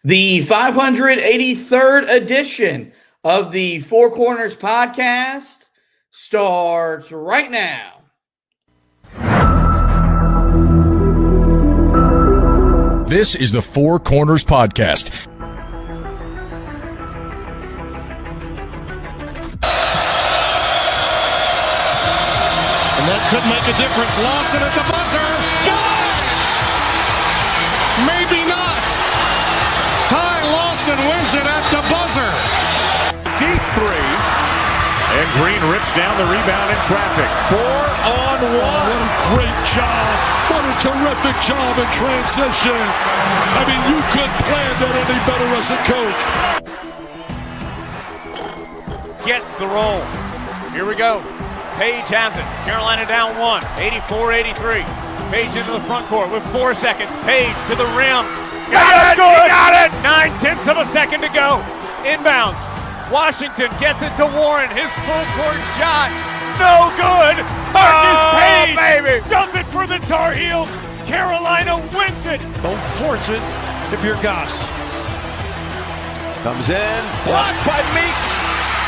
The 583rd edition of the Four Corners podcast starts right now. This is the Four Corners podcast. And that could make a difference. Lawson at the buzzer. Got it! Maybe not. Ty Lawson wins it at the buzzer. Deep three. And Green rips down the rebound in traffic. 4-on-1. What a great job. What a terrific job in transition. I mean, you couldn't plan that any better as a coach. Gets the roll. Here we go. Page has it. Carolina down one. 84-83. Page into the front court with 4 seconds. Page to the rim. Got it! He got it! 9/10 of a second to go. Inbounds. Washington gets it to Warren. His full court shot. No good. Marcus Page baby. Does it for the Tar Heels. Carolina wins it. Don't force it if you're Gus. Comes in. Blocked by Meeks.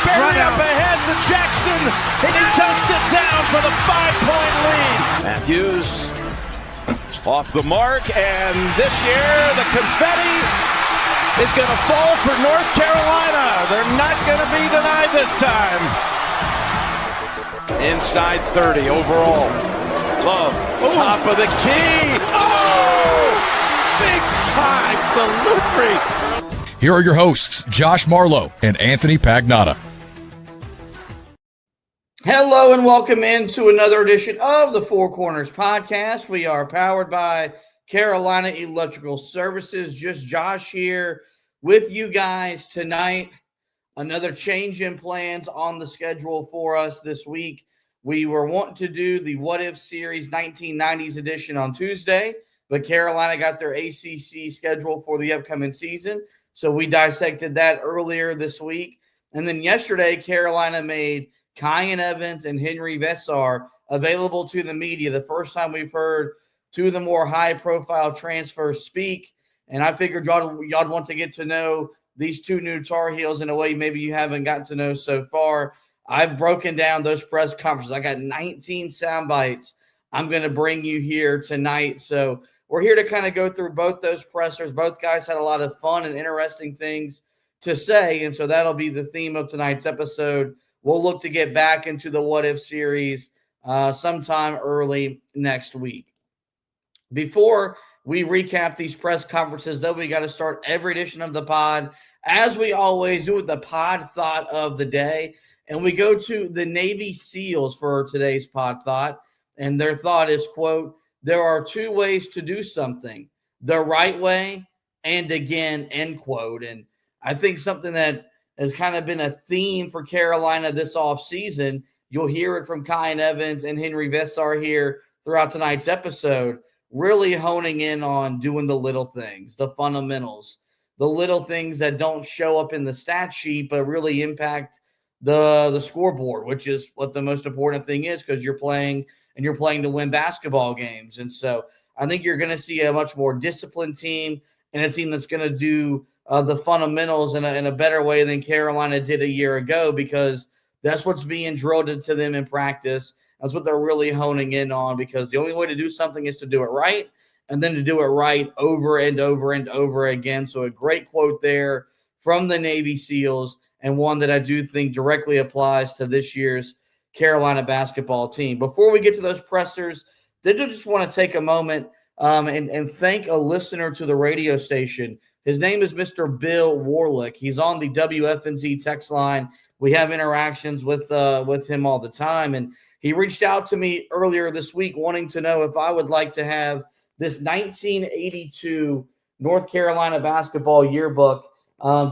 Barry up ahead to Jackson. And he tucks it down for the 5-point lead. Matthews off the mark. And this year the confetti is going to fall for North Carolina. They're not going to be denied this time. Inside 30 overall. Love, top of the key. Oh! Big time delivery. Here are your hosts, Josh Marlowe and Anthony Pagnotta. Hello and welcome into another edition of the Four Corners podcast. We are powered by Carolina Electrical Services. Just Josh here with you guys tonight. Another change in plans on the schedule for us this week. We were wanting to do the What If Series 1990s edition on Tuesday, but Carolina got their ACC schedule for the upcoming season, so we dissected that earlier this week. And then yesterday, Carolina made Kyan and Henri Veesaar available to the media. The first time we've heard two of the more high-profile transfers speak, and I figured y'all want to get to know these two new Tar Heels in a way maybe you haven't gotten to know so far. I've broken down those press conferences. I got 19 sound bites I'm going to bring you here tonight. So we're here to kind of go through both those pressers. Both guys had a lot of fun and interesting things to say, and so that'll be the theme of tonight's episode. We'll look to get back into the What If series sometime early next week. Before we recap these press conferences, though, we got to start every edition of the pod, as we always do, with the pod thought of the day. And we go to the Navy SEALs for today's pod thought. And their thought is, quote, "There are two ways to do something, the right way and again," end quote. And I think something that has kind of been a theme for Carolina this offseason, you'll hear it from Kyan and Henri Veesaar here throughout tonight's episode, really honing in on doing the little things, the fundamentals, the little things that don't show up in the stat sheet but really impact the scoreboard, which is what the most important thing is, because you're playing to win basketball games. And so I think you're going to see a much more disciplined team and a team that's going to do the fundamentals in a better way than Carolina did a year ago, because that's what's being drilled into them in practice. That's what they're really honing in on, because the only way to do something is to do it right, and then to do it right over and over and over again. So a great quote there from the Navy SEALs, and one that I do think directly applies to this year's Carolina basketball team. Before we get to those pressers, did just want to take a moment and thank a listener to the radio station. His name is Mr. Bill Warlick. He's on the WFNZ text line. We have interactions with him all the time, and he reached out to me earlier this week wanting to know if I would like to have this 1982 North Carolina basketball yearbook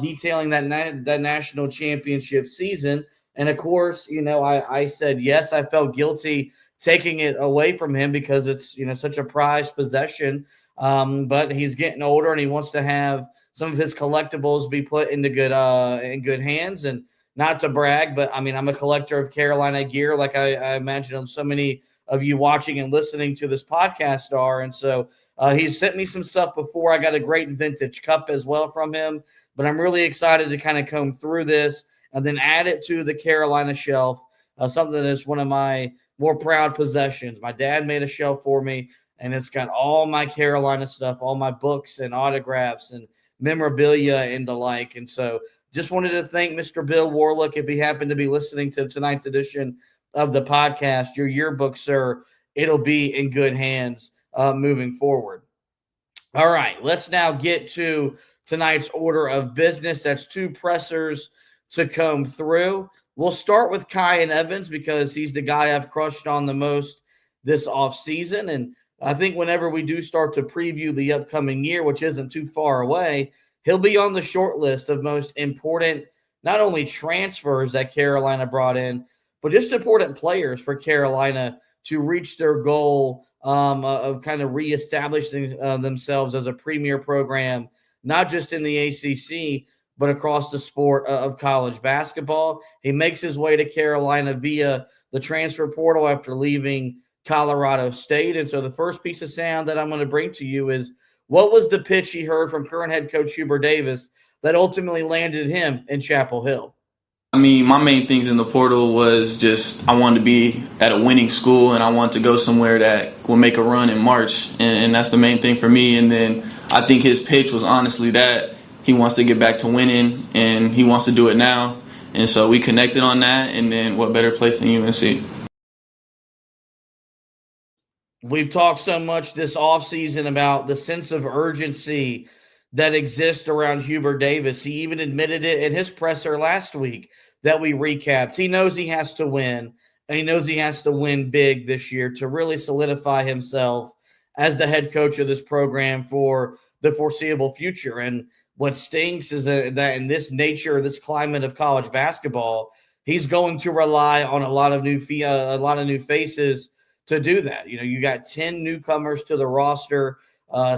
detailing that national championship season. And of course, I said yes. I felt guilty taking it away from him because it's, such a prized possession. But he's getting older and he wants to have some of his collectibles be put into good hands. And not to brag, but I'm a collector of Carolina gear, like I imagine so many of you watching and listening to this podcast are. And so He's sent me some stuff before. I got a great vintage cup as well from him, but I'm really excited to kind of comb through this and then add it to the Carolina shelf, something that is one of my more proud possessions. My dad made a shelf for me, and it's got all my Carolina stuff, all my books and autographs and memorabilia and the like. And so just wanted to thank Mr. Bill Warlick, if he happened to be listening to tonight's edition of the podcast. Your yearbook, sir, it'll be in good hands moving forward. All right, let's now get to tonight's order of business. That's two pressers to come through. We'll start with Kyan Evans because he's the guy I've crushed on the most this offseason. And I think whenever we do start to preview the upcoming year, which isn't too far away, he'll be on the short list of most important, not only transfers that Carolina brought in, but just important players for Carolina to reach their goal of kind of reestablishing themselves as a premier program, not just in the ACC, but across the sport of college basketball. He makes his way to Carolina via the transfer portal after leaving Colorado State. And so the first piece of sound that I'm going to bring to you is, what was the pitch he heard from current head coach Hubert Davis that ultimately landed him in Chapel Hill? I mean, my main things in the portal was just I wanted to be at a winning school, and I wanted to go somewhere that will make a run in March, and that's the main thing for me. And then I think his pitch was honestly that he wants to get back to winning, and he wants to do it now. And so we connected on that, and then what better place than UNC? We've talked so much this offseason about the sense of urgency that exists around Hubert Davis. He even admitted it in his presser last week that we recapped. He knows he has to win, and he knows he has to win big this year to really solidify himself as the head coach of this program for the foreseeable future. And what stinks is that in this nature, this climate of college basketball, he's going to rely on a lot of new faces to do that. You know, you got 10 newcomers to the roster,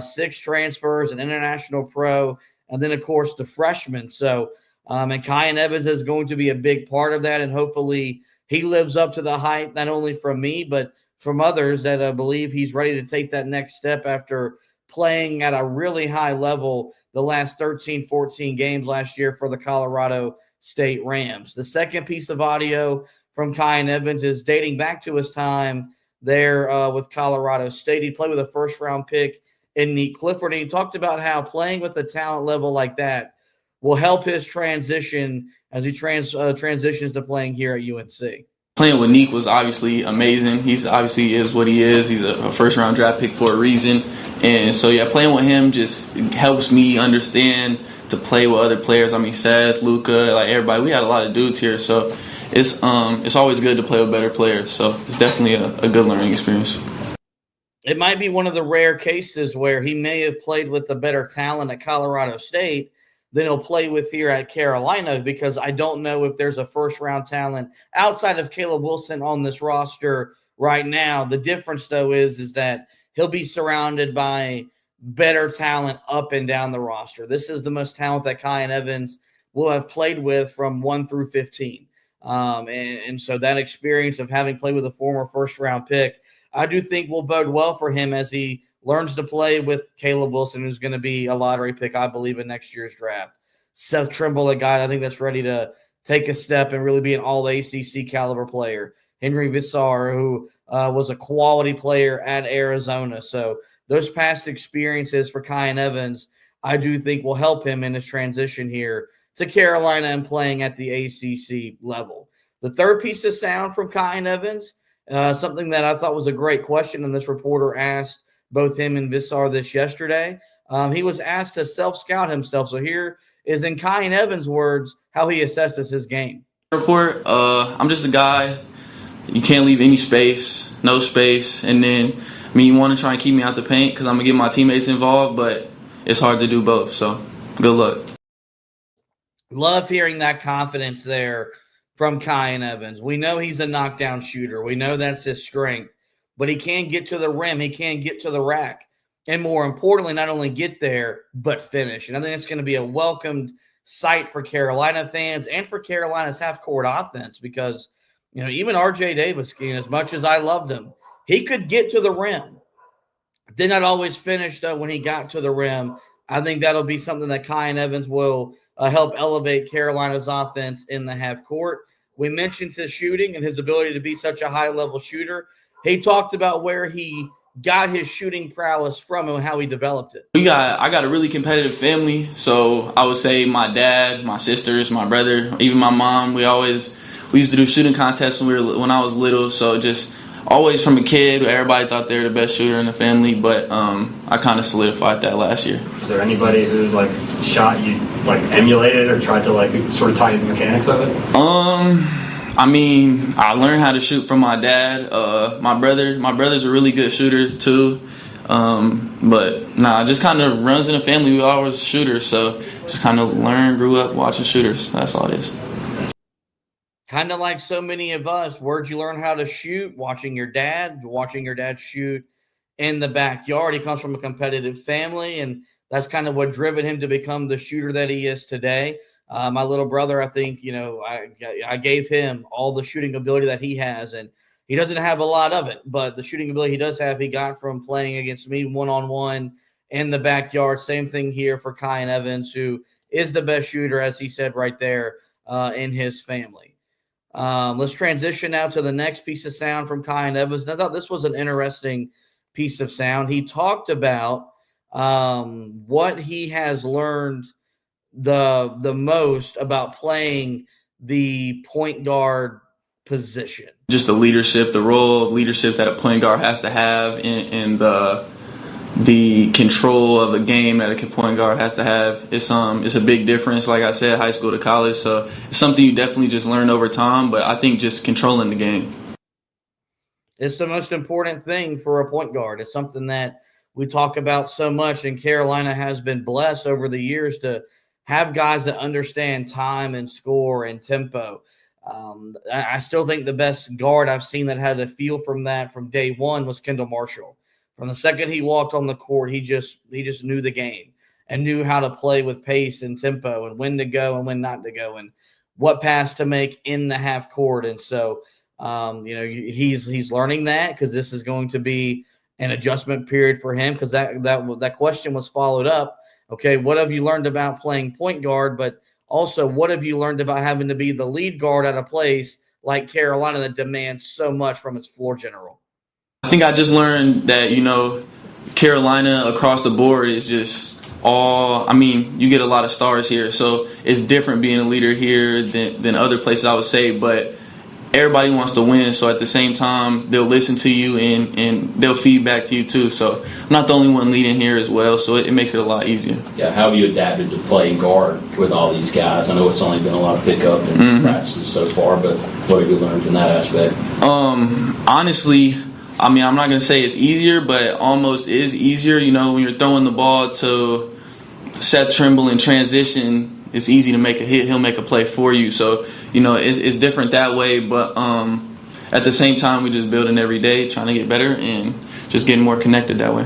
6 transfers, an international pro, and then, of course, the freshmen. So, and Kyan Evans is going to be a big part of that, and hopefully he lives up to the hype, not only from me, but from others that believe he's ready to take that next step after playing at a really high level the last 13, 14 games last year for the Colorado State Rams. The second piece of audio from Kyan Evans is dating back to his time there with Colorado State. He played with a first-round pick in Nick Clifford, and he talked about how playing with a talent level like that will help his transition as he transitions to playing here at UNC. Playing with Nick was obviously amazing. He's obviously is what he is. He's a first-round draft pick for a reason. And so, yeah, playing with him just helps me understand to play with other players. I mean, Seth, Luka, like everybody. We had a lot of dudes here, so it's always good to play with better players. So it's definitely a good learning experience. It might be one of the rare cases where he may have played with the better talent at Colorado State than he'll play with here at Carolina, because I don't know if there's a first-round talent outside of Caleb Wilson on this roster right now. The difference, though, is that he'll be surrounded by better talent up and down the roster. This is the most talent that Kyan Evans will have played with from 1 through 15. And so that experience of having played with a former first-round pick, I do think will bode well for him as he learns to play with Caleb Wilson, who's going to be a lottery pick, I believe, in next year's draft. Seth Trimble, a guy I think that's ready to take a step and really be an all-ACC caliber player. Henri Veesaar, who was a quality player at Arizona. So those past experiences for Kyan Evans, I do think will help him in his transition here to Carolina and playing at the ACC level. The third piece of sound from Kyan Evans, something that I thought was a great question, and this reporter asked both him and Veesaar this yesterday. He was asked to self-scout himself. So here is, in Kyan Evans' words, how he assesses his game. Report, I'm just a guy. You can't leave any space, no space. And then, I mean, you want to try and keep me out the paint because I'm going to get my teammates involved, but it's hard to do both. So good luck. Love hearing that confidence there from Kyan Evans. We know he's a knockdown shooter. We know that's his strength, but he can get to the rim. He can get to the rack. And more importantly, not only get there, but finish. And I think it's going to be a welcomed sight for Carolina fans and for Carolina's half-court offense because, you know, even R.J. Davis, as much as I loved him, he could get to the rim. Did not always finish, though, when he got to the rim. I think that'll be something that Kyan Evans will help elevate Carolina's offense in the half court. We mentioned his shooting and his ability to be such a high-level shooter. He talked about where he got his shooting prowess from and how he developed it. I got a really competitive family, so I would say my dad, my sisters, my brother, even my mom. We used to do shooting contests when I was little. So just always from a kid, everybody thought they were the best shooter in the family. But I kind of solidified that last year. Is there anybody who shot you emulated or tried to sort of tie you the mechanics of it? I mean, I learned how to shoot from my dad. My brother's a really good shooter too. Just kind of runs in the family. We always shooters, so just kind of grew up watching shooters. That's all it is. Kind of like so many of us, where'd you learn how to shoot? Watching your dad shoot in the backyard. He comes from a competitive family, and that's kind of what driven him to become the shooter that he is today. My little brother, I think, I gave him all the shooting ability that he has, and he doesn't have a lot of it, but the shooting ability he does have, he got from playing against me one-on-one in the backyard. Same thing here for Kyan Evans, who is the best shooter, as he said right there, in his family. Let's transition now to the next piece of sound from Kyan Evans. And I thought this was an interesting piece of sound. He talked about what he has learned the most about playing the point guard position. Just the role of leadership that a point guard has to have in the control of a game that a point guard has to have. It's a big difference, like I said, high school to college. So it's something you definitely just learn over time, but I think just controlling the game. It's the most important thing for a point guard. It's something that we talk about so much, and Carolina has been blessed over the years to have guys that understand time and score and tempo. I still think the best guard I've seen that had a feel from that from day one was Kendall Marshall. From the second he walked on the court, he just knew the game and knew how to play with pace and tempo and when to go and when not to go and what pass to make in the half court. And so, he's learning that because this is going to be an adjustment period for him because that question was followed up. Okay, what have you learned about playing point guard? But also, what have you learned about having to be the lead guard at a place like Carolina that demands so much from its floor general? I think I just learned that, Carolina across the board is just you get a lot of stars here. So it's different being a leader here than other places, I would say. But everybody wants to win. So at the same time, they'll listen to you and they'll feed back to you too. So I'm not the only one leading here as well. So it makes it a lot easier. Yeah, how have you adapted to playing guard with all these guys? I know it's only been a lot of pickup and practices so far, but what have you learned in that aspect? Honestly, I'm not going to say it's easier, but almost is easier. When you're throwing the ball to Seth Trimble in transition, it's easy to make a hit. He'll make a play for you. So, it's different that way. But at the same time, we just building every day, trying to get better and just getting more connected that way.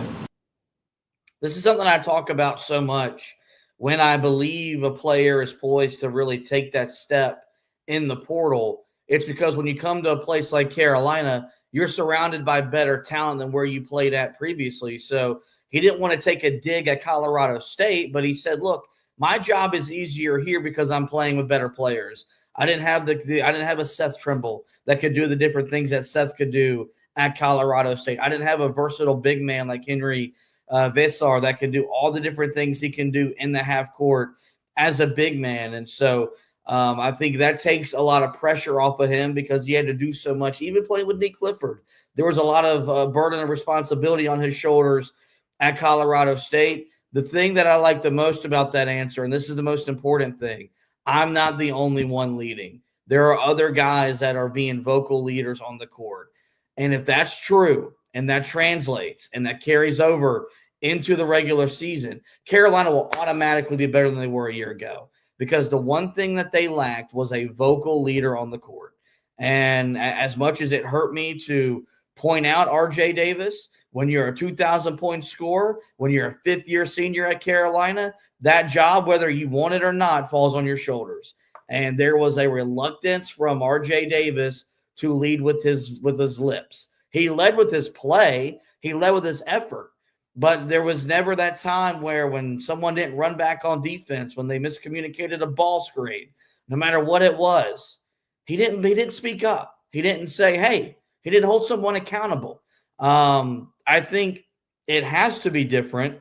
This is something I talk about so much when I believe a player is poised to really take that step in the portal. It's because when you come to a place like Carolina, you're surrounded by better talent than where you played at previously. So he didn't want to take a dig at Colorado State, but he said, look, my job is easier here because I'm playing with better players. I didn't have I didn't have a Seth Trimble that could do the different things that Seth could do at Colorado State. I didn't have a versatile big man like Henri Veesaar that could do all the different things he can do in the half court as a big man. And so I think that takes a lot of pressure off of him because he had to do so much. Even playing with Nick Clifford, there was a lot of burden and responsibility on his shoulders at Colorado State. The thing that I like the most about that answer, and this is the most important thing, I'm not the only one leading. There are other guys that are being vocal leaders on the court. And if that's true and that translates and that carries over into the regular season, Carolina will automatically be better than they were a year ago. Because the one thing that they lacked was a vocal leader on the court. And as much as it hurt me to point out R.J. Davis, when you're a 2,000-point scorer, when you're a fifth-year senior at Carolina, that job, whether you want it or not, falls on your shoulders. And there was a reluctance from R.J. Davis to lead with his lips. He led with his play. He led with his effort. But there was never that time where when someone didn't run back on defense, when they miscommunicated a ball screen, no matter what it was, he didn't speak up. He didn't say, hey, he didn't hold someone accountable. I think it has to be different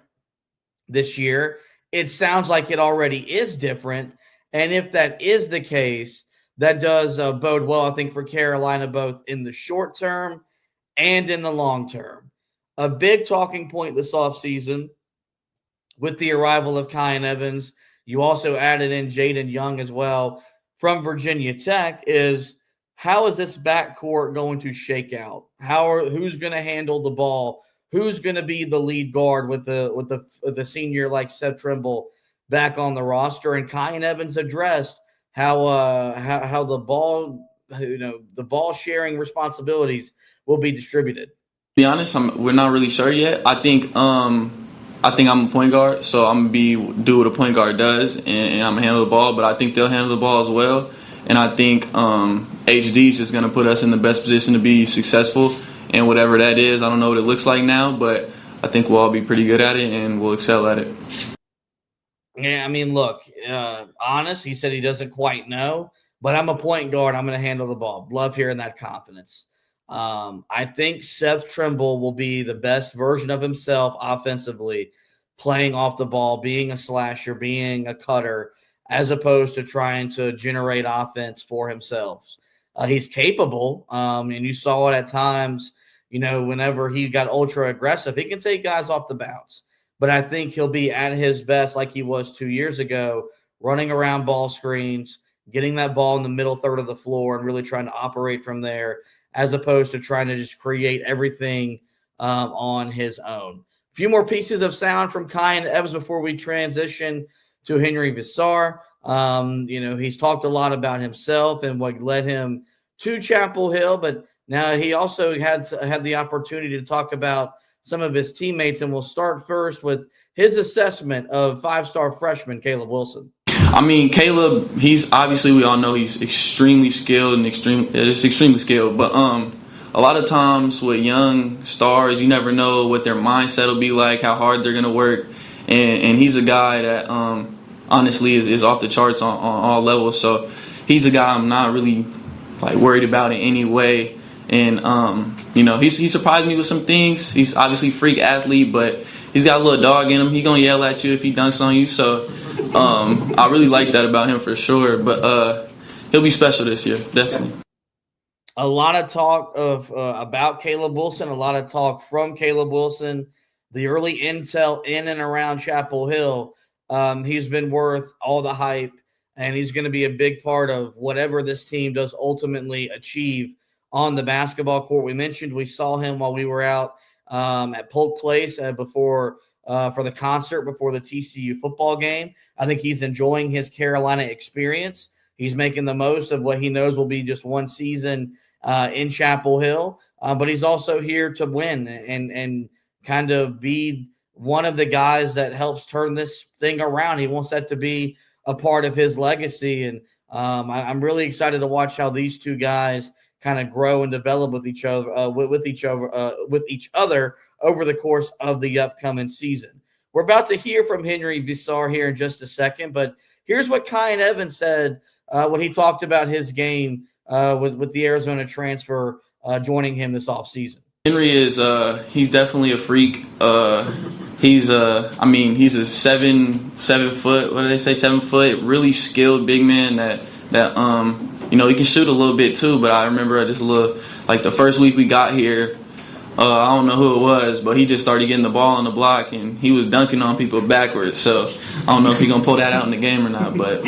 this year. It sounds like it already is different. And if that is the case, that does bode well, I think, for Carolina, both in the short term and in the long term. A big talking point this offseason with the arrival of Kyan Evans, you also added in Jaden Young as well from Virginia Tech, is how is this backcourt going to shake out? Who's going to handle the ball? Who's going to be the lead guard with the senior like Seth Trimble back on the roster? And Kyan Evans addressed how the ball, the ball sharing responsibilities will be distributed. To be honest, we're not really sure yet. I think I'm a point guard, so I'm gonna do what a point guard does, and I'm gonna handle the ball. But I think they'll handle the ball as well. And I think HD is just gonna put us in the best position to be successful, and whatever that is, I don't know what it looks like now, but I think we'll all be pretty good at it, and we'll excel at it. Yeah, I mean, look, honest, he said he doesn't quite know, but I'm a point guard. I'm going to handle the ball. Love hearing that confidence. I think Seth Trimble will be the best version of himself offensively, playing off the ball, being a slasher, being a cutter, as opposed to trying to generate offense for himself. He's capable, and you saw it at times, whenever he got ultra aggressive, he can take guys off the bounce. But I think he'll be at his best like he was 2 years ago, running around ball screens, getting that ball in the middle third of the floor and really trying to operate from there, as opposed to trying to just create everything on his own. A few more pieces of sound from Kyan Evans before we transition to Henri Veesaar. He's talked a lot about himself and what led him to Chapel Hill, but now he also had the opportunity to talk about some of his teammates, and we'll start first with his assessment of five-star freshman Caleb Wilson. I mean, Caleb, he's obviously, we all know he's extremely skilled and extremely skilled. But a lot of times with young stars, you never know what their mindset will be like, how hard they're going to work. And he's a guy that honestly is off the charts on all levels. So he's a guy I'm not really worried about in any way. And, he surprised me with some things. He's obviously a freak athlete, but he's got a little dog in him. He's going to yell at you if he dunks on you. So I really like that about him for sure. But he'll be special this year, definitely. A lot of talk about Caleb Wilson, a lot of talk from Caleb Wilson, the early intel in and around Chapel Hill. He's been worth all the hype, and he's going to be a big part of whatever this team does ultimately achieve on the basketball court. We mentioned we saw him while we were out at Polk Place for the concert before the TCU football game. I think he's enjoying his Carolina experience. He's making the most of what he knows will be just one season in Chapel Hill, but he's also here to win and kind of be one of the guys that helps turn this thing around. He wants that to be a part of his legacy, and I'm really excited to watch how these two guys kind of grow and develop with each other, with each other over the course of the upcoming season. We're about to hear from Henri Veesaar here in just a second, but here's what Kyan Evans said when he talked about his game with the Arizona transfer joining him this offseason. Henri is he's definitely a freak. He's a 7 foot, what do they say, 7 foot, really skilled big man that he can shoot a little bit too. But I remember the first week we got here, I don't know who it was, but he just started getting the ball on the block and he was dunking on people backwards. So I don't know if he's going to pull that out in the game or not, but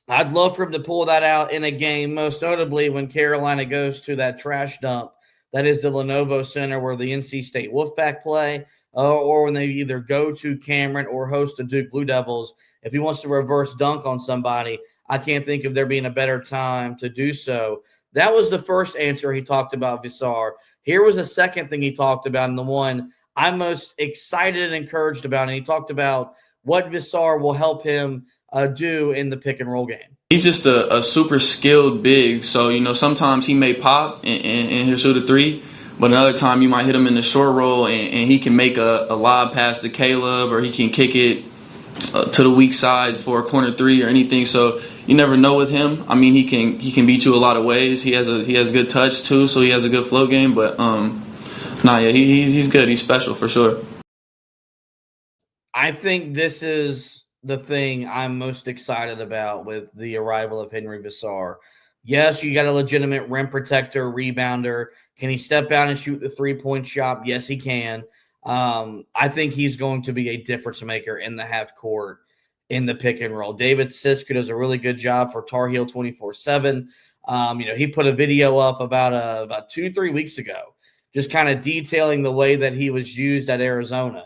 I'd love for him to pull that out in a game, most notably when Carolina goes to that trash dump that is the Lenovo Center where the NC State Wolfpack play, or when they either go to Cameron or host the Duke Blue Devils. If he wants to reverse dunk on somebody, I can't think of there being a better time to do so. That was the first answer he talked about Veesaar. Here was the second thing he talked about, and the one I'm most excited and encouraged about, and he talked about what Veesaar will help him do in the pick and roll game. He's just a super skilled big. So, sometimes he may pop and he'll shoot a three. But another time you might hit him in the short roll and he can make a lob pass to Caleb, or he can kick it to the weak side for a corner three or anything. So you never know with him. I mean, he can beat you a lot of ways. He has good touch too, so he has a good flow game. But he's good. He's special for sure. I think this is the thing I'm most excited about with the arrival of Henri Veesaar. Yes, you got a legitimate rim protector, rebounder. Can he step out and shoot the three-point shot? Yes, he can. I think he's going to be a difference maker in the half court in the pick and roll. David Sisk does a really good job for Tar Heel 24/7. He put a video up about 2-3 weeks ago, just kind of detailing the way that he was used at Arizona.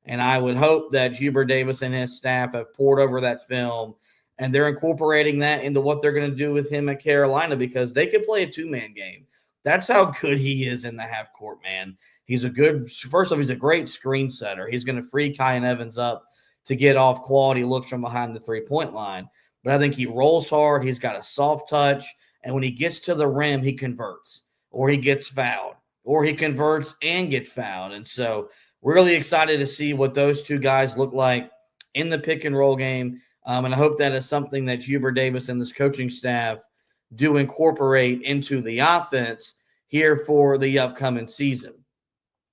And I would hope that Hubert Davis and his staff have poured over that film and they're incorporating that into what they're going to do with him at Carolina, because they could play a two-man game. That's how good he is in the half court, man. He's a great screen setter. He's going to free Kyan Evans up to get off quality looks from behind the three-point line. But I think he rolls hard. He's got a soft touch. And when he gets to the rim, he converts, or he gets fouled, or he converts and gets fouled. And so really excited to see what those two guys look like in the pick and roll game. And I hope that is something that Hubert Davis and this coaching staff do incorporate into the offense here for the upcoming season.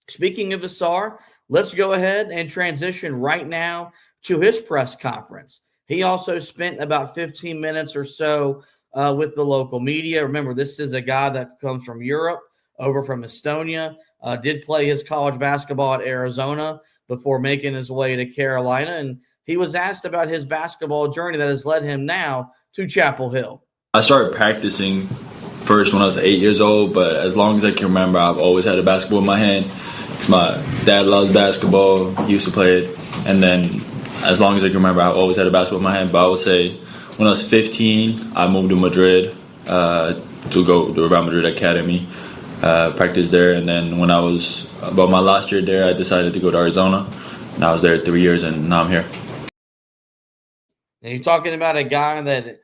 Speaking of Veesaar, let's go ahead and transition right now to his press conference. He also spent about 15 minutes or so with the local media. Remember, this is a guy that comes from Europe, over from Estonia, did play his college basketball at Arizona before making his way to Carolina. And he was asked about his basketball journey that has led him now to Chapel Hill. I started practicing first when I was 8 years old, but as long as I can remember, I've always had a basketball in my hand. Because my dad loves basketball, he used to play it. And then as long as I can remember, I've always had a basketball in my hand. But I would say when I was 15, I moved to Madrid to go to the Real Madrid Academy, practice there. And then when I was about my last year there, I decided to go to Arizona. And I was there 3 years, and now I'm here. And you're talking about a guy that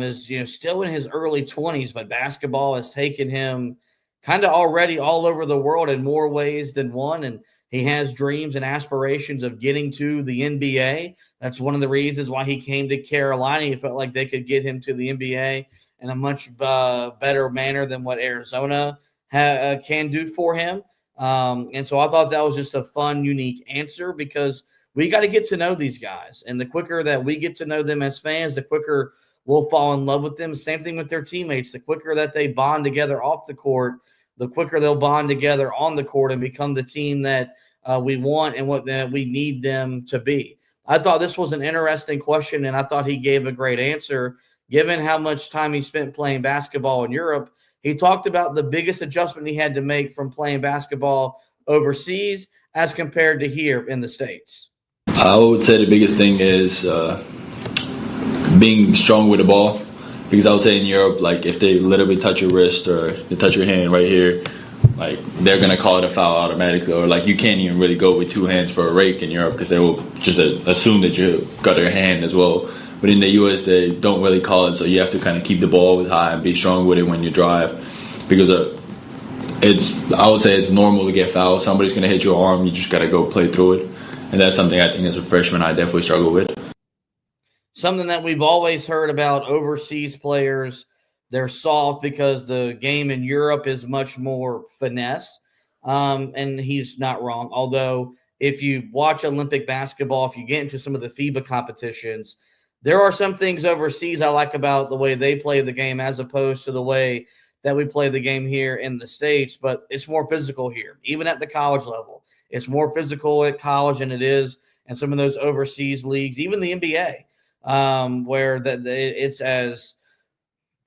is still in his early 20s, but basketball has taken him kind of already all over the world in more ways than one. And he has dreams and aspirations of getting to the NBA. That's one of the reasons why he came to Carolina. He felt like they could get him to the NBA in a much better manner than what Arizona can do for him. And so I thought that was just a fun, unique answer, because we got to get to know these guys. And the quicker that we get to know them as fans, the quicker we'll fall in love with them. Same thing with their teammates. The quicker that they bond together off the court, the quicker they'll bond together on the court and become the team that we want and what we need them to be. I thought this was an interesting question, and I thought he gave a great answer. Given how much time he spent playing basketball in Europe, he talked about the biggest adjustment he had to make from playing basketball overseas as compared to here in the States. I would say the biggest thing is being strong with the ball, because I would say in Europe, like if they literally touch your wrist or they touch your hand right here, like they're gonna call it a foul automatically, or like you can't even really go with two hands for a rake in Europe because they will just assume that you got your hand as well. But in the U.S., they don't really call it, so you have to kind of keep the ball always high and be strong with it when you drive, because I would say it's normal to get fouled. Somebody's gonna hit your arm, you just gotta go play through it, and that's something I think as a freshman I definitely struggle with. Something that we've always heard about overseas players, they're soft because the game in Europe is much more finesse. And he's not wrong. Although if you watch Olympic basketball, if you get into some of the FIBA competitions, there are some things overseas I like about the way they play the game as opposed to the way that we play the game here in the States. But it's more physical here, even at the college level. It's more physical at college than it is in some of those overseas leagues, even the NBA. Where it's as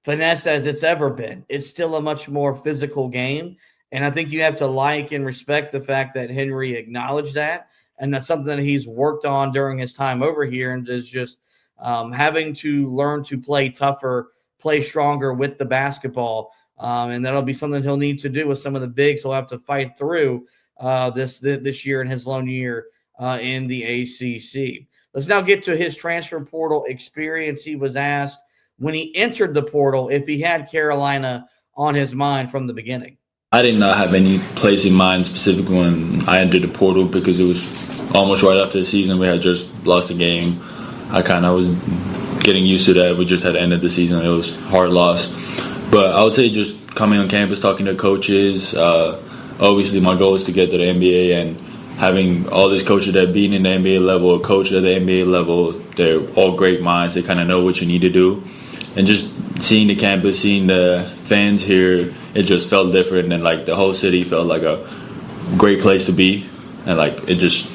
finesse as it's ever been. It's still a much more physical game. And I think you have to like and respect the fact that Henri acknowledged that. And that's something that he's worked on during his time over here, and is just having to learn to play tougher, play stronger with the basketball. And that'll be something he'll need to do with some of the bigs he'll have to fight through this year in his lone year in the ACC. Let's now get to his transfer portal experience. He was asked when he entered the portal if he had Carolina on his mind from the beginning. I did not have any place in mind specifically when I entered the portal because it was almost right after the season. We had just lost a game. I kind of was getting used to that. We just had ended the season. It was a hard loss. But I would say just coming on campus, talking to coaches. Obviously, my goal is to get to the NBA, and having all these coaches that being in the NBA level, a coach at the NBA level, they're all great minds. They kind of know what you need to do. And just seeing the campus, seeing the fans here, it just felt different. And, like, the whole city felt like a great place to be. And, like, it just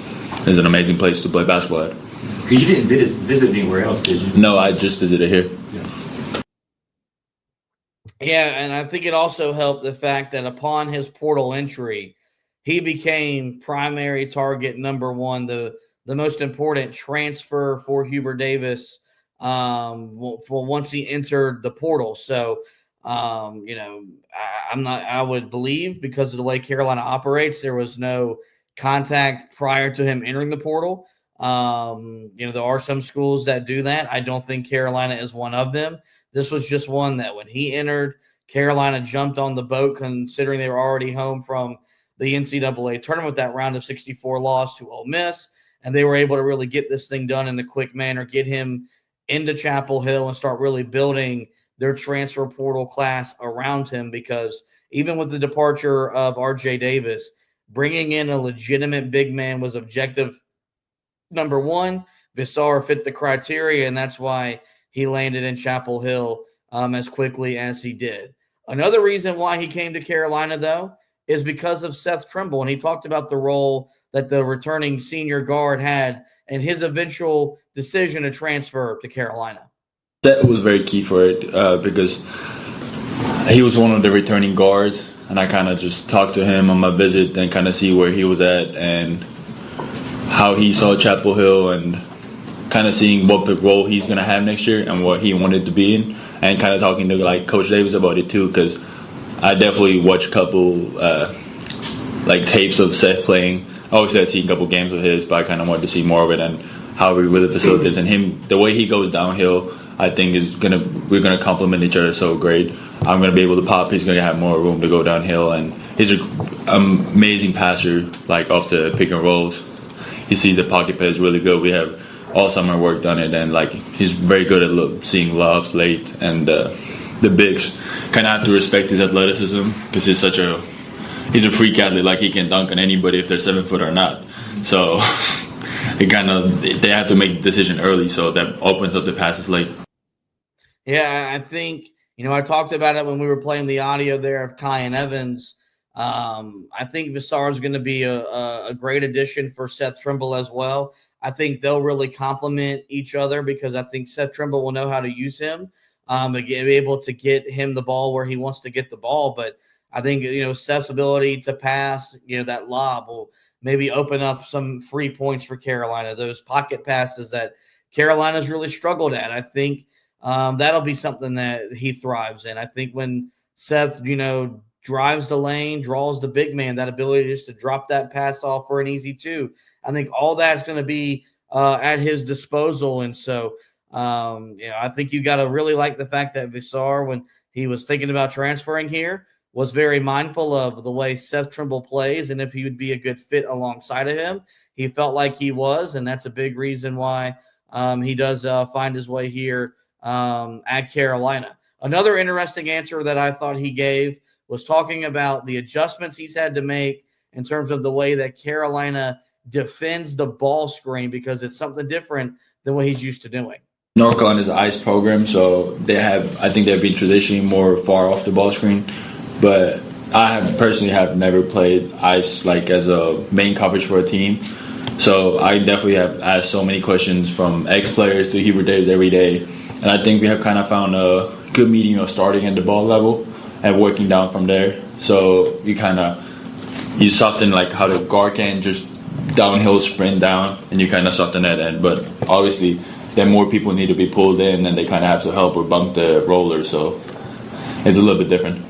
is an amazing place to play basketball at. Because you didn't visit anywhere else, did you? No, I just visited here. Yeah, and I think it also helped the fact that upon his portal entry, he became primary target number one, the most important transfer for Hubert Davis once he entered the portal. So, I would believe because of the way Carolina operates, there was no contact prior to him entering the portal. There are some schools that do that. I don't think Carolina is one of them. This was just one that when he entered, Carolina jumped on the boat considering they were already home from the NCAA tournament, that round of 64 loss to Ole Miss, and they were able to really get this thing done in a quick manner, get him into Chapel Hill and start really building their transfer portal class around him because even with the departure of R.J. Davis, bringing in a legitimate big man was objective number one. Veesaar fit the criteria, and that's why he landed in Chapel Hill as quickly as he did. Another reason why he came to Carolina, though, is because of Seth Trimble, and he talked about the role that the returning senior guard had in his eventual decision to transfer to Carolina. That was very key for it because he was one of the returning guards, and I kind of just talked to him on my visit and kind of see where he was at and how he saw Chapel Hill and kind of seeing what the role he's going to have next year and what he wanted to be in, and kind of talking to like Coach Davis about it too, because I definitely watched a couple tapes of Seth playing. Obviously, I've seen a couple games of his, but I kind of wanted to see more of it and how he really facilitates. And him, the way he goes downhill, I think we're gonna complement each other so great. I'm gonna be able to pop. He's gonna have more room to go downhill, and he's an amazing passer, like off the pick and rolls. He sees the pocket pass really good. We have all summer worked on it, and like he's very good at seeing lobs late. And the bigs kind of have to respect his athleticism because he's a freak athlete. Like he can dunk on anybody if they're 7 foot or not. So they have to make the decision early, so that opens up the passes late. Yeah, I think I talked about it when we were playing the audio there of Kyan Evans. I think Veesaar is going to be a great addition for Seth Trimble as well. I think they'll really complement each other because I think Seth Trimble will know how to use him and be able to get him the ball where he wants to get the ball. But I think, Seth's ability to pass, that lob will maybe open up some free points for Carolina, those pocket passes that Carolina's really struggled at. I think that'll be something that he thrives in. I think when Seth, drives the lane, draws the big man, that ability just to drop that pass off for an easy two. I think all that's going to be at his disposal. And so, I think you got to really like the fact that Veesaar, when he was thinking about transferring here, was very mindful of the way Seth Trimble plays and if he would be a good fit alongside of him. He felt like he was, and that's a big reason why he does find his way here at Carolina. Another interesting answer that I thought he gave was talking about the adjustments he's had to make in terms of the way that Carolina defends the ball screen because it's something different than what he's used to doing. North Carolina is an ice program, so I think they've been traditionally more far off the ball screen. But I personally have never played ice like as a main coverage for a team. So I definitely have asked so many questions from ex-players to Hubert Davis every day. And I think we have kind of found a good medium of starting at the ball level and working down from there. So you soften like how the guard can just downhill sprint down, and you kind of soften that end. But obviously, then more people need to be pulled in, and they kind of have to help or bump the roller. So it's a little bit different.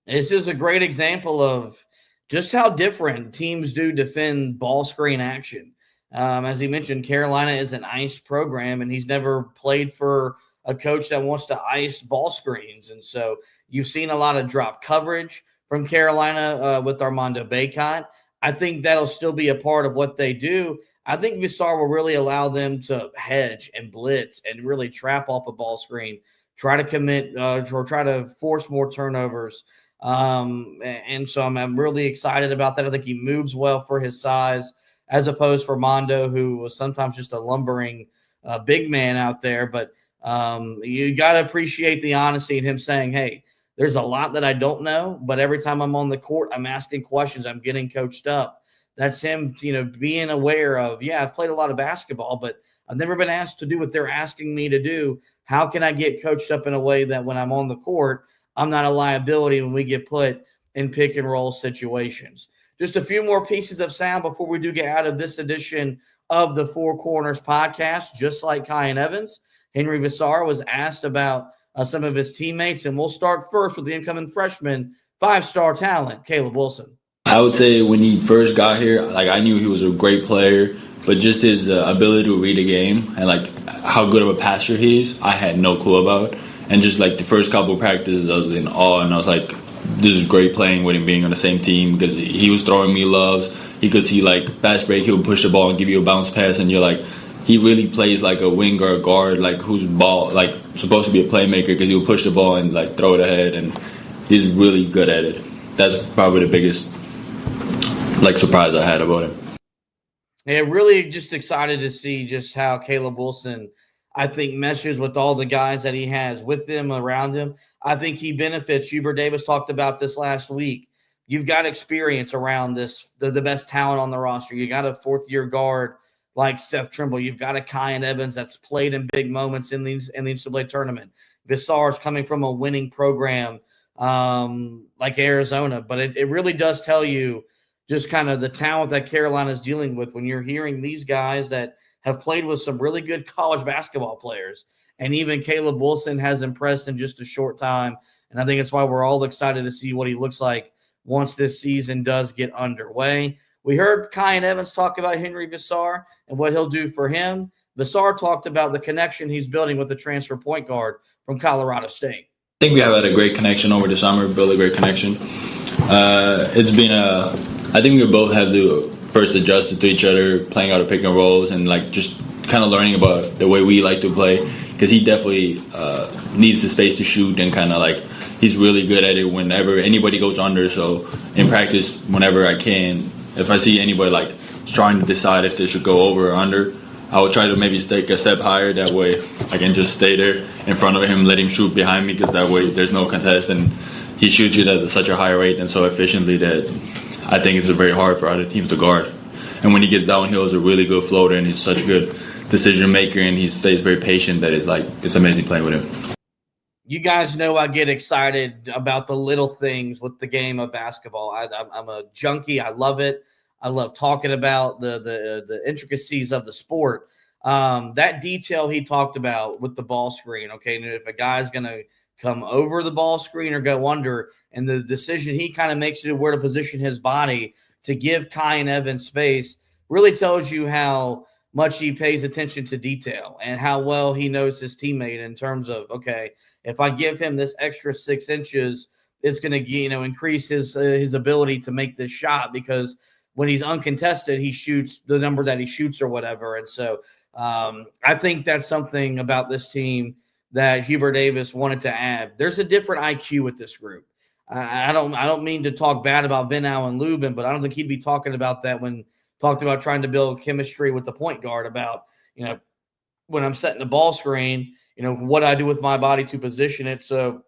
It's just a great example of just how different teams do defend ball screen action. As he mentioned, Carolina is an ice program, and he's never played for a coach that wants to ice ball screens. And so you've seen a lot of drop coverage from Carolina with Armando Bacot. I think that'll still be a part of what they do. I think Veesaar will really allow them to hedge and blitz and really trap off a ball screen, try to commit or try to force more turnovers. And so I'm really excited about that. I think he moves well for his size, as opposed for Mondo, who was sometimes just a lumbering big man out there. But you got to appreciate the honesty in him saying, hey, there's a lot that I don't know, but every time I'm on the court, I'm asking questions. I'm getting coached up. That's him, being aware of, I've played a lot of basketball, but I've never been asked to do what they're asking me to do. How can I get coached up in a way that when I'm on the court, I'm not a liability when we get put in pick and roll situations? Just a few more pieces of sound before we do get out of this edition of the Four Corners podcast. Just like Kyan Evans, Henri Veesaar was asked about some of his teammates, and we'll start first with the incoming freshman, 5-star talent, Caleb Wilson. I would say when he first got here, I knew he was a great player, but just his ability to read a game and how good of a passer he is, I had no clue about. And just the first couple of practices, I was in awe, and I was like, this is great playing with him, being on the same team, because he was throwing me loves. He could see fast break, he would push the ball and give you a bounce pass, and you're like, he really plays like a wing or a guard, who's supposed to be a playmaker, because he'll push the ball and throw it ahead, and he's really good at it. That's probably the biggest surprise I had about him. Yeah, really just excited to see just how Caleb Wilson, I think, meshes with all the guys that he has with them around him. I think he benefits. Hubert Davis talked about this last week. You've got experience around the best talent on the roster. You got a fourth-year guard like Seth Trimble. You've got a Kyan Evans that's played in big moments in the NCAA tournament. Veesaar's coming from a winning program like Arizona. But it really does tell you just kind of the talent that Carolina is dealing with when you're hearing these guys that have played with some really good college basketball players. And even Caleb Wilson has impressed in just a short time. And I think it's why we're all excited to see what he looks like once this season does get underway. We heard Kyan Evans talk about Henri Veesaar and what he'll do for him. Veesaar talked about the connection he's building with the transfer point guard from Colorado State. I think we have had a great connection over the summer, built a great connection. It's been I think we both have to first adjust to each other, playing out of pick and rolls, and just kind of learning about the way we like to play, because he definitely needs the space to shoot, and kind of he's really good at it whenever anybody goes under. So in practice, whenever I can, if I see anybody trying to decide if they should go over or under, I will try to maybe take a step higher. That way I can just stay there in front of him, let him shoot behind me, because that way there's no contest, and he shoots it at such a high rate and so efficiently that I think it's very hard for other teams to guard. And when he gets downhill, he's a really good floater, and he's such a good decision maker, and he stays very patient that it's amazing playing with him. You guys know I get excited about the little things with the game of basketball. I'm a junkie. I love it. I love talking about the intricacies of the sport. That detail he talked about with the ball screen, okay, and if a guy's going to come over the ball screen or go under, and the decision he kind of makes to where to position his body to give Kyan Evans space really tells you how much he pays attention to detail and how well he knows his teammate in terms of, okay, if I give him this extra 6 inches, it's going to increase his ability to make this shot, because when he's uncontested, he shoots the number that he shoots or whatever. And so I think that's something about this team that Hubert Davis wanted to add. There's a different IQ with this group. I don't mean to talk bad about Venau and Lubin, but I don't think he'd be talking about that when talked about trying to build chemistry with the point guard about, when I'm setting the ball screen, what I do with my body to position it so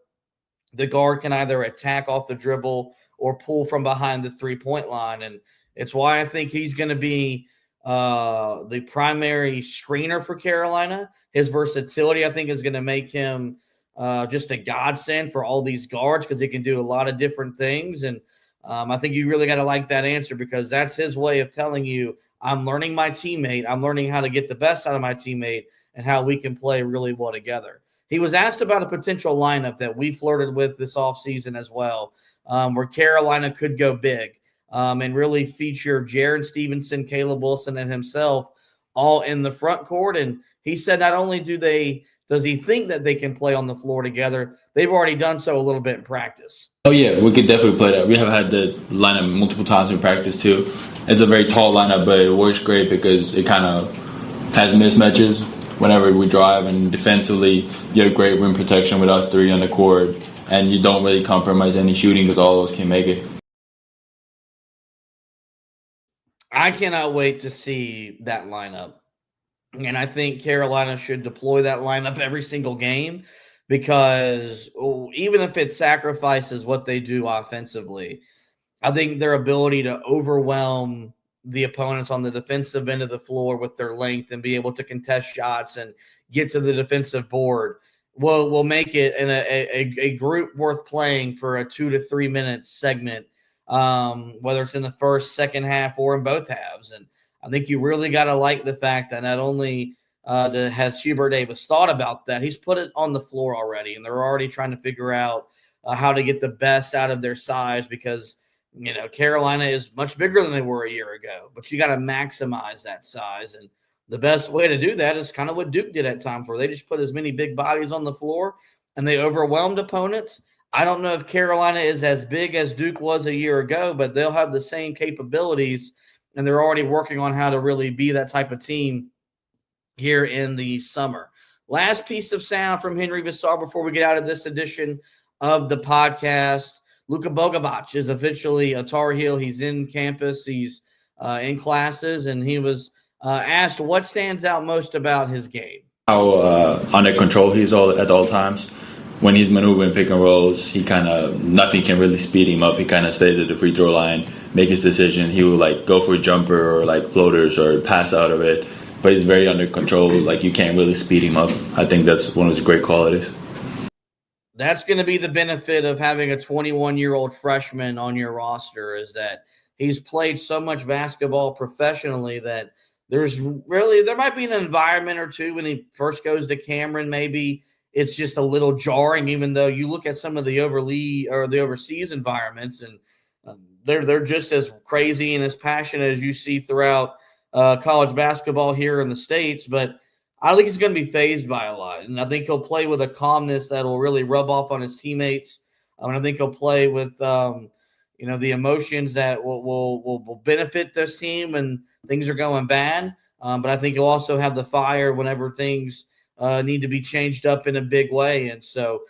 the guard can either attack off the dribble or pull from behind the 3-point line. And it's why I think he's going to be the primary screener for Carolina. His versatility, I think, is going to make him just a godsend for all these guards, because he can do a lot of different things. And I think you really got to like that answer, because that's his way of telling you, I'm learning my teammate. I'm learning how to get the best out of my teammate and how we can play really well together. He was asked about a potential lineup that we flirted with this offseason as well, where Carolina could go big and really feature Jaron Stevenson, Caleb Wilson, and himself all in the front court. And he said not only does he think that they can play on the floor together, they've already done so a little bit in practice. Oh yeah, we could definitely play that. We have had the lineup multiple times in practice too. It's a very tall lineup, but it works great because it kind of has mismatches whenever we drive, and defensively you have great rim protection with us three on the court, and you don't really compromise any shooting because all of us can make it. I cannot wait to see that lineup. And I think Carolina should deploy that lineup every single game, because even if it sacrifices what they do offensively, I think their ability to overwhelm the opponents on the defensive end of the floor with their length and be able to contest shots and get to the defensive board will make it a group worth playing for a 2 to 3 minute segment, whether it's in the first, second half, or in both halves. And I think you really got to like the fact that not only has Hubert Davis thought about that, he's put it on the floor already, and they're already trying to figure out how to get the best out of their size, because Carolina is much bigger than they were a year ago, but you got to maximize that size. And the best way to do that is kind of what Duke did at times, where they just put as many big bodies on the floor and they overwhelmed opponents. I don't know if Carolina is as big as Duke was a year ago, but they'll have the same capabilities, and they're already working on how to really be that type of team here in the summer. Last piece of sound from Henri Veesaar before we get out of this edition of the podcast. Luka Bogovac is officially a Tar Heel. He's in campus. He's in classes, and he was asked what stands out most about his game. How under control he's at all times. When he's maneuvering pick and rolls, he nothing can really speed him up. He kind of stays at the free throw line, make his decision. He will go for a jumper or floaters or pass out of it, but he's very under control. You can't really speed him up. I think that's one of his great qualities. That's going to be the benefit of having a 21-year-old freshman on your roster, is that he's played so much basketball professionally that there might be an environment or two when he first goes to Cameron. Maybe it's just a little jarring, even though you look at some of the overseas environments, and they're just as crazy and as passionate as you see throughout college basketball here in the States. But I think he's going to be fazed by a lot, and I think he'll play with a calmness that will really rub off on his teammates. And I think he'll play with the emotions that will benefit this team when things are going bad. But I think he'll also have the fire whenever things need to be changed up in a big way. And so,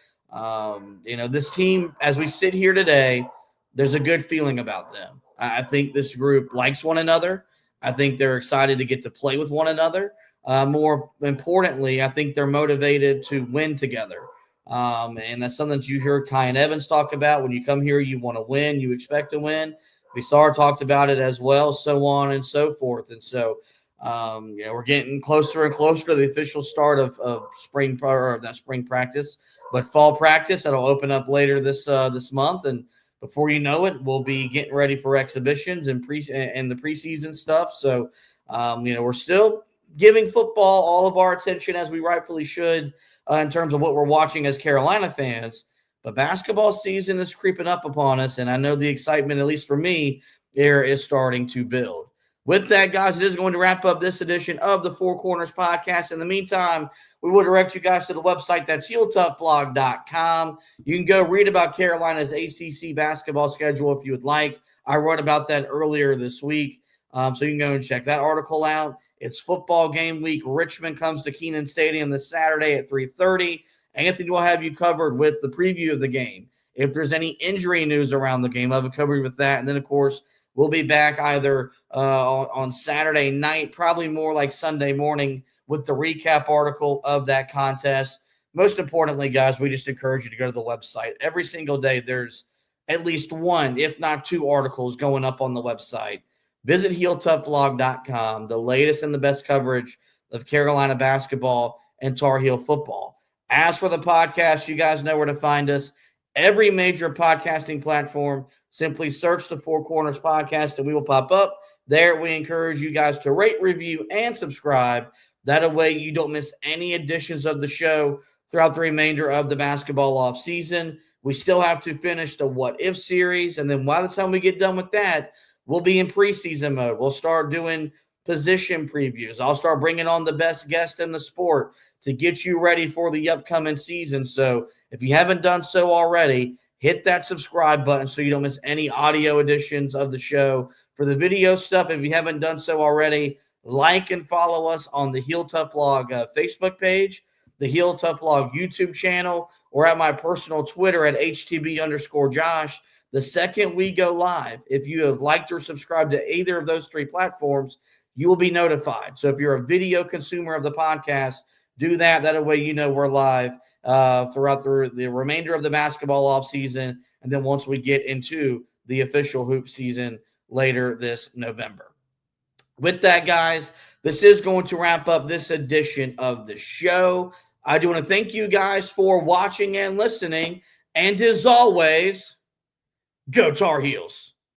this team, as we sit here today, there's a good feeling about them. I think this group likes one another. I think they're excited to get to play with one another. More importantly, I think they're motivated to win together. And that's something that you hear Kyan Evans talk about. When you come here, you want to win, you expect to win. Veesaar talked about it as well, so on and so forth. And so, we're getting closer and closer to the official start of spring practice, but fall practice that'll open up later this month. And before you know it, we'll be getting ready for exhibitions and the preseason stuff. So, we're still giving football all of our attention, as we rightfully should, in terms of what we're watching as Carolina fans. But basketball season is creeping up upon us, and I know the excitement, at least for me, there is starting to build. With that, guys, it is going to wrap up this edition of the Four Corners Podcast. In the meantime, we will direct you guys to the website. That's HeelToughBlog.com. You can go read about Carolina's ACC basketball schedule if you would like. I wrote about that earlier this week, so you can go and check that article out. It's football game week. Richmond comes to Kyan Stadium this Saturday at 3:30. Anthony will have you covered with the preview of the game. If there's any injury news around the game, I'll be covered with that. And then, of course, we'll be back either on Saturday night, probably more like Sunday morning, with the recap article of that contest. Most importantly, guys, we just encourage you to go to the website. Every single day there's at least one, if not two, articles going up on the website. Visit HeelToughBlog.com, the latest and the best coverage of Carolina basketball and Tar Heel football. As for the podcast, you guys know where to find us. Every major podcasting platform, simply search the Four Corners Podcast and we will pop up. There, we encourage you guys to rate, review, and subscribe. That way you don't miss any editions of the show throughout the remainder of the basketball off season. We still have to finish the What If series, and then by the time we get done with that, we'll be in preseason mode. We'll start doing position previews. I'll start bringing on the best guest in the sport to get you ready for the upcoming season. So if you haven't done so already, hit that subscribe button so you don't miss any audio editions of the show. For the video stuff, if you haven't done so already, like and follow us on the Heel Tough Blog Facebook page, the Heel Tough Blog YouTube channel, or at my personal Twitter at HTB_Josh. The second we go live, if you have liked or subscribed to either of those 3 platforms, you will be notified. So if you're a video consumer of the podcast, do that. That way you know we're live throughout the remainder of the basketball offseason, and then once we get into the official hoop season later this November. With that, guys, this is going to wrap up this edition of the show. I do want to thank you guys for watching and listening. And as always, go Tar Heels.